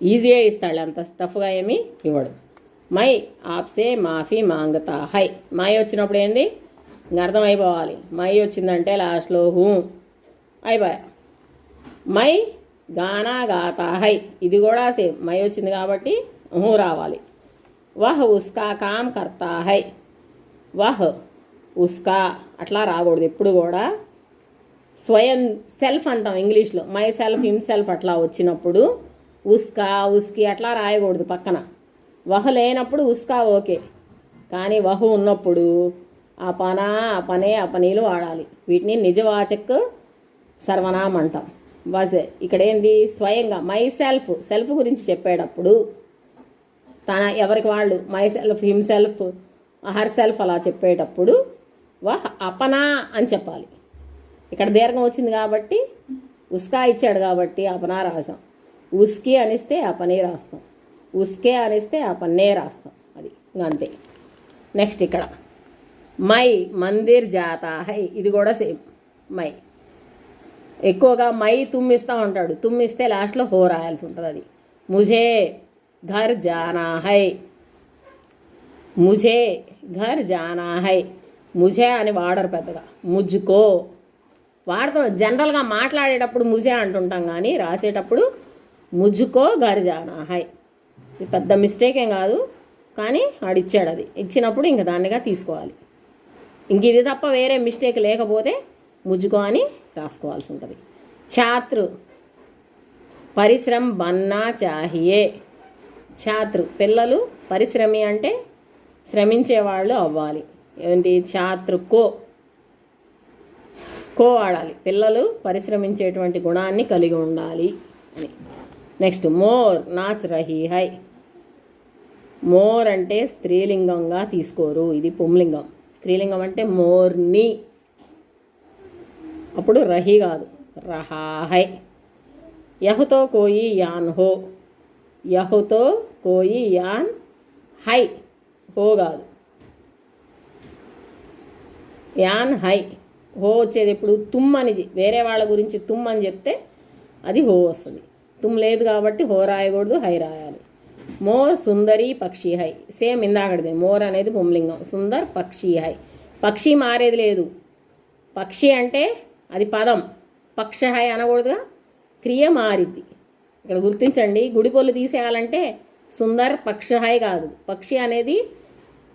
ఈజీగా ఇస్తాడు, అంత టఫ్గా ఏమీ ఇవ్వడు. మై ఆప్సే మాఫీ మాంగతా హై. మై వచ్చినప్పుడు ఏంది ఇంక అర్థమైపోవాలి. మై వచ్చిందంటే లాస్ట్లో హూ అయిపోయా. మై గానా గాతా హై, ఇది కూడా సేమ్. మై వచ్చింది కాబట్టి హూ రావాలి. వహ్ ఉస్కా కామ్ కర్తా హై. వహ్ ఉస్కా అట్లా రాకూడదు ఎప్పుడు కూడా. స్వయం సెల్ఫ్ అంటాం ఇంగ్లీష్లో. మై సెల్ఫ్ హిమ్ సెల్ఫ్ అట్లా వచ్చినప్పుడు ఉస్కా ఉస్కి అట్లా రాయకూడదు పక్కన. వహ్ లేనప్పుడు ఉస్కా ఓకే, కానీ వహు ఉన్నప్పుడు అపన అపనే అపనీలు వాడాలి. వీటిని నిజవాచక్ సర్వనామం అంటాం. వజ్ ఇక్కడ ఏంది స్వయంగా మై సెల్ఫ్, సెల్ఫ్ గురించి చెప్పేటప్పుడు తన ఎవరికి వాళ్ళు my self him self her self అలా చెప్పేటప్పుడు వహ్ అపనా అని చెప్పాలి. ఇక్కడ దీర్ఘం వచ్చింది కాబట్టి ఉస్కా ఇచ్చాడు కాబట్టి అపనా రాసాం. ఉస్కి అనిస్తే అపనే రాస్తాం, ఉస్కే అనిస్తే అపన్నే రాస్తాం. అది అంతే. నెక్స్ట్ ఇక్కడ మై మందిర్ జాతా హై, ఇది కూడా సేమ్. మై ఎక్కువగా మై తుమ్మిస్తూ ఉంటాడు, తుమ్మిస్తే లాస్ట్లో హో రాయాల్సి ఉంటుంది. అది ముఝే ఘర్ జానా హై, ముఝే ఘర్ జానా హై. ముఝే అని వాడరు పెద్దగా, ముజ్కో వాడతాం. జనరల్గా మాట్లాడేటప్పుడు ముఝే అంటుంటాం, కానీ రాసేటప్పుడు ముజ్కో ఘర్ జానా హై. ఇది పెద్ద మిస్టేక్ ఏం కాదు, కానీ ఆడిచ్చాడు. అది ఇచ్చినప్పుడు ఇంక దాన్నిగా తీసుకోవాలి. ఇంక ఇది తప్ప వేరే మిస్టేక్ లేకపోతే ముజ్కో అని రాసుకోవాల్సి ఉంటుంది. ఛాత్రు పరిశ్రమ బన్నా చాహియే. ఛాత్రు పిల్లలు, పరిశ్రమి అంటే శ్రమించేవాళ్ళు అవ్వాలి. ఏంటి ఛాత్రు కో వాడాలి. పిల్లలు పరిశ్రమించేటువంటి గుణాన్ని కలిగి ఉండాలి అని. నెక్స్ట్ మోర్ నాచ్ రహీ హై. మోర్ అంటే స్త్రీలింగంగా తీసుకోరు, ఇది పుంలింగం. స్త్రీలింగం అంటే మోర్ని, అప్పుడు రహీ కాదు రహా హై. యహుతో కోయి యాన్ హో, యహుతో కోయి యాన్ హై, హో కాదు యాన్ హై. హో వచ్చేది ఎప్పుడు తుమ్ అని, వేరే వాళ్ళ గురించి తుమ్ అని చెప్తే అది హో వస్తుంది. తుమ్ లేదు కాబట్టి హో రాయకూడదు, హై రాయాలి. మోర్ సుందరి పక్షి హై, సేమ్ ఇందాకటిది. మోర్ అనేది పుంలింగం, సుందర్ పక్షి హై. పక్షి మారేది లేదు. పక్షి అంటే అది పదం, పక్ష హై అనకూడదుగా, క్రియ మారిద్ది. ఇక్కడ గుర్తించండి, గుడిపొల్లు తీసేయాలంటే సుందర్ పక్ష హై కాదు. పక్షి అనేది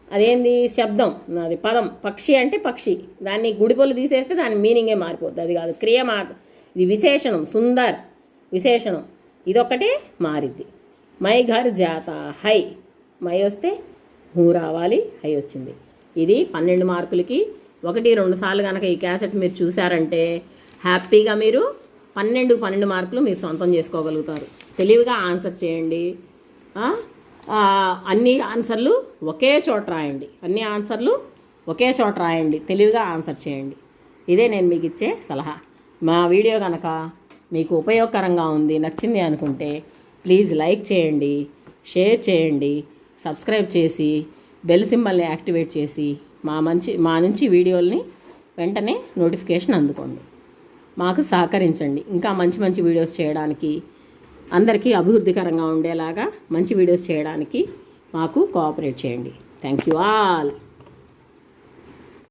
అదేంది శబ్దం, అది పదం. పక్షి అంటే పక్షి, దాన్ని గుడిపొల్లు తీసేస్తే దాని మీనింగే మారిపోద్ది. అది కాదు, క్రియ ఇది విశేషణం. సుందర్ విశేషణం, ఇదొక్కటే మారిద్ది. మై ఘర్ జాతా హై, మై వస్తే హూ రావాలి, హై వచ్చింది. ఇది 12 మార్కులకి 1-2 సార్లు కనుక ఈ క్యాసెట్ మీరు చూసారంటే హ్యాపీగా మీరు 12 మార్కులు మీరు సొంతం చేసుకోగలుగుతారు. తెలివిగా ఆన్సర్ చేయండి. అన్ని ఆన్సర్లు ఒకే చోట రాయండి, అన్ని ఆన్సర్లు ఒకే చోట రాయండి, తెలివిగా ఆన్సర్ చేయండి. ఇదే నేను మీకు ఇచ్చే సలహా. మా వీడియో కనుక మీకు ఉపయోగకరంగా ఉంది, నచ్చింది అనుకుంటే ప్లీజ్ లైక్ చేయండి, షేర్ చేయండి, సబ్స్క్రైబ్ చేసి బెల్ సింబల్ని యాక్టివేట్ చేసి మా నుంచి వీడియోల్ని వెంటనే నోటిఫికేషన్ అందుకోండి. మాకు సహకరించండి ఇంకా మంచి మంచి వీడియోస్ చేయడానికి, అందరికీ అభివృద్ధికరంగా ఉండేలాగా మంచి వీడియోస్ చేయడానికి మాకు కోఆపరేట్ చేయండి. Thank you all.